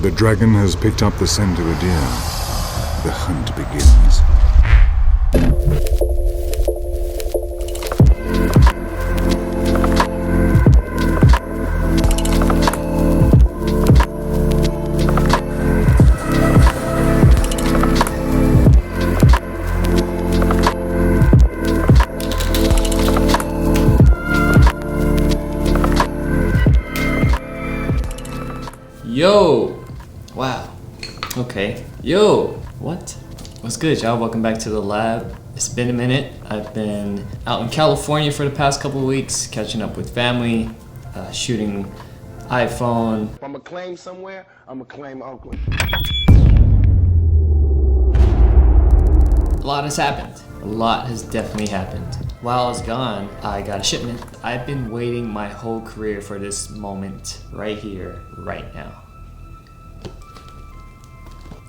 The dragon has picked up the scent of a deer. The hunt begins. Yo! Wow. Okay. Yo! What? What's good, y'all? Welcome back to the lab. It's been a minute. I've been out in California for the past couple of weeks, catching up with family, shooting iPhone. If I'ma claim somewhere, I'ma claim Oakland. A lot has happened. A lot has definitely happened. While I was gone, I got a shipment. I've been waiting my whole career for this moment right here, right now.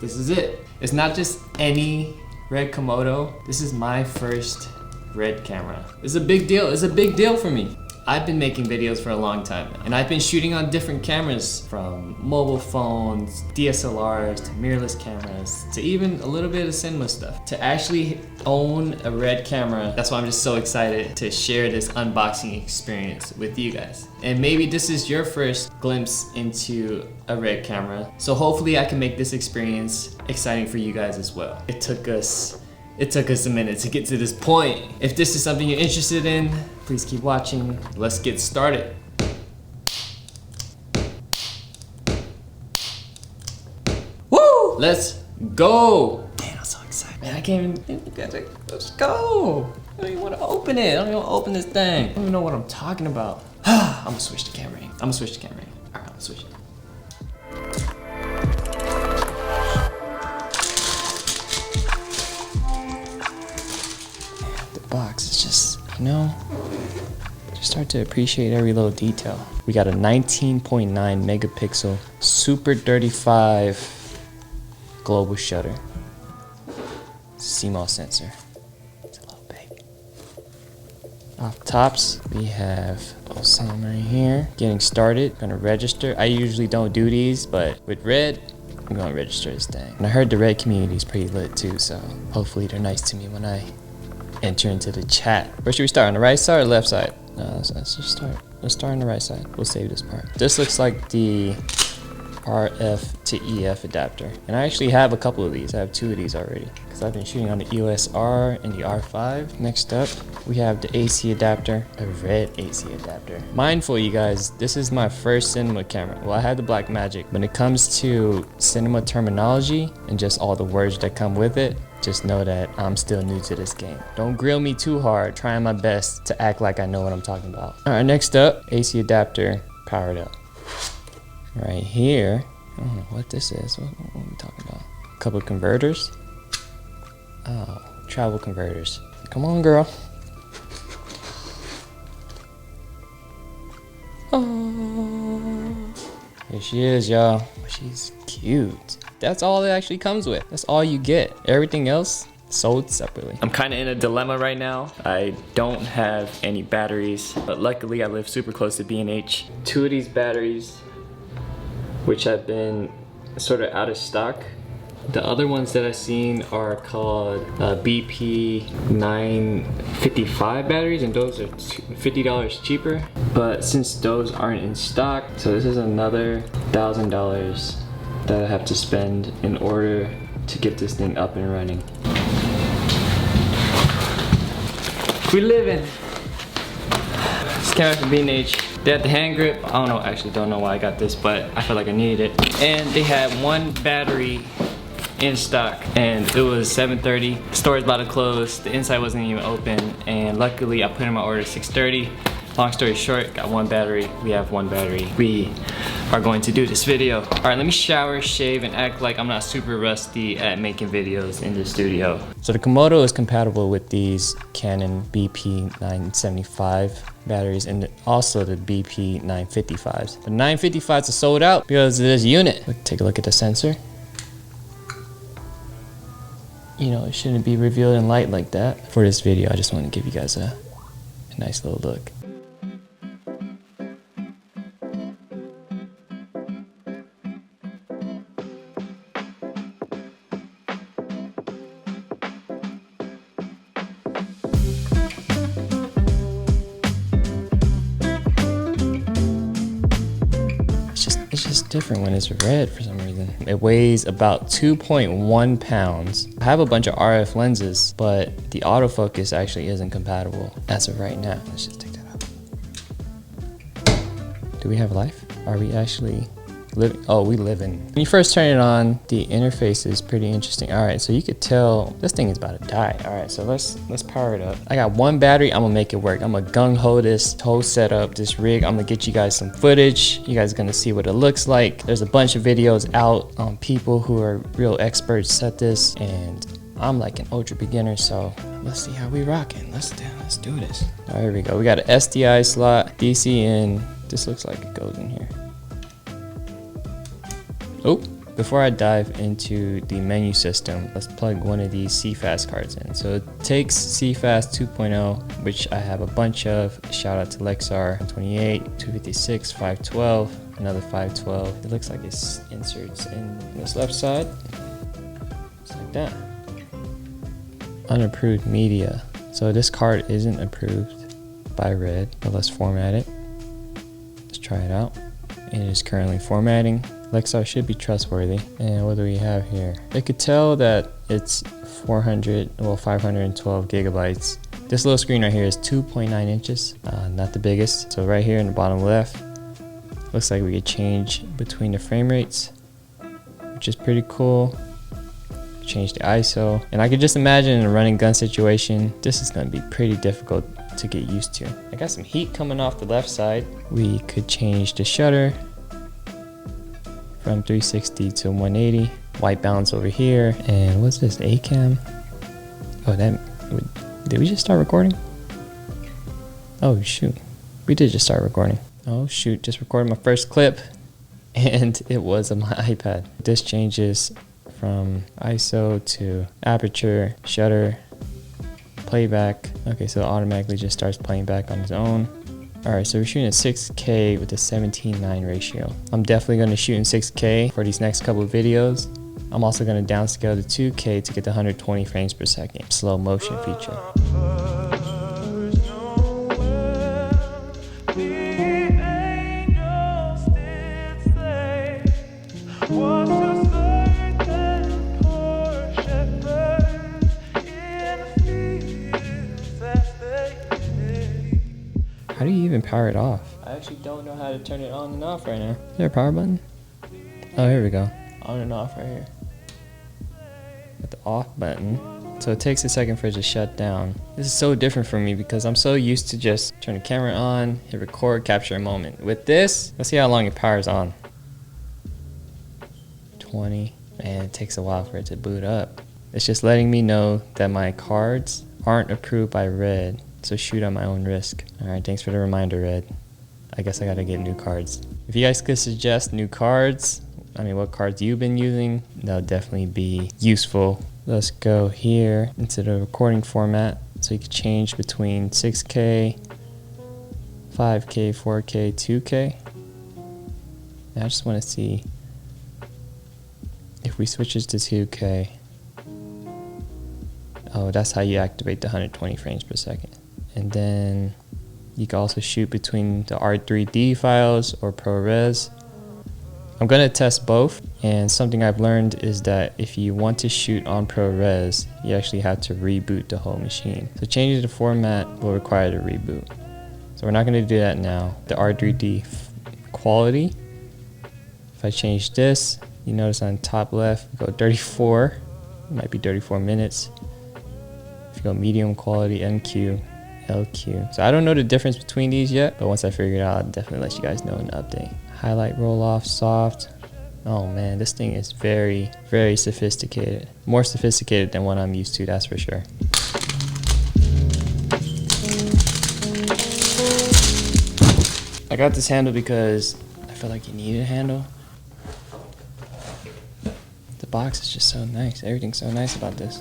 This is it. It's not just any Red Komodo. This is my first Red camera. It's a big deal. It's a big deal for me. I've been making videos for a long time, and I've been shooting on different cameras, from mobile phones, DSLRs, to mirrorless cameras, to even a little bit of cinema stuff. To actually own a Red camera, that's why I'm just so excited to share this unboxing experience with you guys. And maybe this is your first glimpse into a Red camera, so hopefully I can make this experience exciting for you guys as well. It took us a minute to get to this point. If this is something you're interested in, please keep watching. Let's get started. Woo! Let's go! Man, I'm so excited. Man, I can't even, let's go! I don't even want to open it. I don't even want to open this thing. I don't even know what I'm talking about. I'm gonna switch the camera in. All right, I'm gonna switch it. Box is just, you know, just start to appreciate every little detail. We got a 19.9 megapixel super 35 global shutter, CMOS sensor. It's a little baby. Off tops we have some right here. Getting started, gonna register. I usually don't do these, but with Red, I'm gonna register this thing. And I heard the Red community is pretty lit too, so hopefully they're nice to me when I enter into the chat. Where should we start? On the right side or left side? No, let's just start. Let's start on the right side. We'll save this part. This looks like the RF to EF adapter. And I actually have a couple of these. I have two of these already, because I've been shooting on the EOS R and the R5. Next up, we have the AC adapter, a Red AC adapter. Mindful, you guys, this is my first cinema camera. Well, I had the Blackmagic. When it comes to cinema terminology and just all the words that come with it, just know that I'm still new to this game. Don't grill me too hard, trying my best to act like I know what I'm talking about. All right, next up, AC adapter powered up. Right here, I don't know what this is. What are we talking about? A couple of converters. Oh, travel converters. Come on, girl. Oh, here she is, y'all. She's cute. That's all it actually comes with. That's all you get. Everything else sold separately. I'm kind of in a dilemma right now. I don't have any batteries, but luckily I live super close to B&H. Two of these batteries, which have been sort of out of stock. The other ones that I've seen are called BP 955 batteries, and those are $50 cheaper. But since those aren't in stock, so this is another $1,000 that I have to spend in order to get this thing up and running. We living. This came out from B&H. They had the hand grip. I don't know, actually don't know why I got this, but I felt like I needed it. And they had one battery in stock, and it was 7:30. The store is about to close. The inside wasn't even open, and luckily I put in my order at 6:30. Long story short, got one battery. We have one battery. We are going to do this video. All right, let me shower, shave, and act like I'm not super rusty at making videos in the studio. So the Komodo is compatible with these Canon BP 975 batteries and also the BP 955s. The 955s are sold out because of this unit. Take a look at the sensor. You know, it shouldn't be revealed in light like that. For this video, I just want to give you guys a nice little look. different when it's red for some reason. It weighs about 2.1 pounds. I have a bunch of RF lenses, but the autofocus actually isn't compatible as of right now. Let's just take that out. Do we have life? Are we actually living? Oh, we live in. When you first turn it on, the interface is pretty interesting. All right, so you could tell this thing is about to die. All right, so let's power it up. I got one battery. I'm gonna make it work. I'm gonna gung-ho this whole setup, this rig. I'm gonna get you guys some footage. You guys are gonna see what it looks like. There's a bunch of videos out on people who are real experts at this, and I'm like an ultra beginner, so let's see how we rocking. Let's do this. All right, here we go. We got an SDI slot, DC in. This looks like it goes in here. Oh, before I dive into the menu system, let's plug one of these CFast cards in. So it takes CFast 2.0, which I have a bunch of. Shout out to Lexar 28, 256, 512, another 512. It looks like it's inserts in this left side, just like that. Unapproved media. So this card isn't approved by Red, but let's format it. Let's try it out. It is currently formatting. Lexar should be trustworthy. And what do we have here? It could tell that it's 512 gigabytes. This little screen right here is 2.9 inches, not the biggest. So right here in the bottom left, looks like we could change between the frame rates, which is pretty cool. Change the ISO. And I could just imagine in a running gun situation, this is gonna be pretty difficult to get used to. I got some heat coming off the left side. We could change the shutter from 360 to 180. White balance over here. And what's this, A-cam? Oh, did we just start recording? Oh shoot, we did just start recording. Oh shoot, just recorded my first clip and it was on my iPad. This changes from ISO to aperture, shutter, playback. Okay, so it automatically just starts playing back on its own. Alright, so we're shooting at 6K with a 17:9 ratio. I'm definitely going to shoot in 6K for these next couple of videos. I'm also going to downscale to 2K to get the 120 frames per second slow motion feature. How do you even power it off? I actually don't know how to turn it on and off right now. Is there a power button? Oh, here we go. On and off right here. With the off button. So it takes a second for it to shut down. This is so different for me because I'm so used to just turn the camera on, hit record, capture a moment. With this, let's see how long it powers on. 20. Man, it takes a while for it to boot up. It's just letting me know that my cards aren't approved by Red. So shoot at my own risk. Alright, thanks for the reminder, Red. I guess I gotta get new cards. If you guys could suggest new cards, I mean what cards you've been using, that'll definitely be useful. Let's go here into the recording format. So you can change between 6K, 5K, 4K, 2K. And I just wanna see if we switch this to 2K. Oh, that's how you activate the 120 frames per second. And then you can also shoot between the R3D files or ProRes. I'm gonna test both, and something I've learned is that if you want to shoot on ProRes, you actually have to reboot the whole machine. So changing the format will require the reboot. So we're not gonna do that now. The R3D quality, if I change this, you notice on top left, go 34, it might be 34 minutes. If you go medium quality, NQ, LQ. So I don't know the difference between these yet, but once I figure it out, I'll definitely let you guys know in the update. Highlight roll off, soft. Oh man, this thing is very, very sophisticated. More sophisticated than what I'm used to, that's for sure. I got this handle because I feel like you need a handle. The box is just so nice. Everything's so nice about this.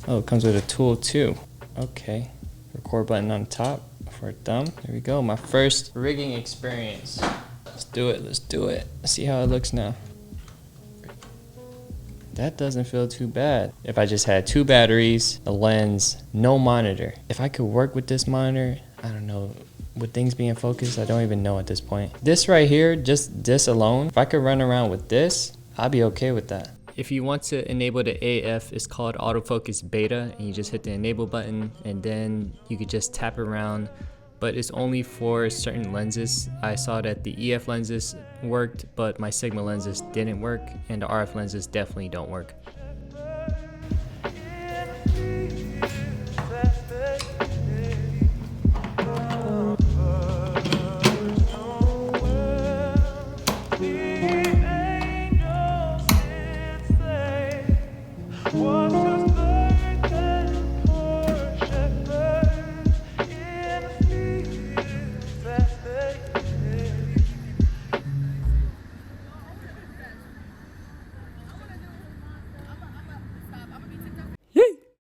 Oh, it comes with a tool too. Okay. Record button on top for a thumb. There we go. My first rigging experience. Let's do it. Let's do it. Let's see how it looks now. That doesn't feel too bad. If I just had 2 batteries, a lens, no monitor. If I could work with this monitor, I don't know, with things being focused, I don't even know at this point. This right here, just this alone, if I could run around with this, I'd be okay with that. If you want to enable the AF, it's called autofocus beta, and you just hit the enable button and then you could just tap around, but it's only for certain lenses. I saw that the EF lenses worked, but my Sigma lenses didn't work, and the RF lenses definitely don't work.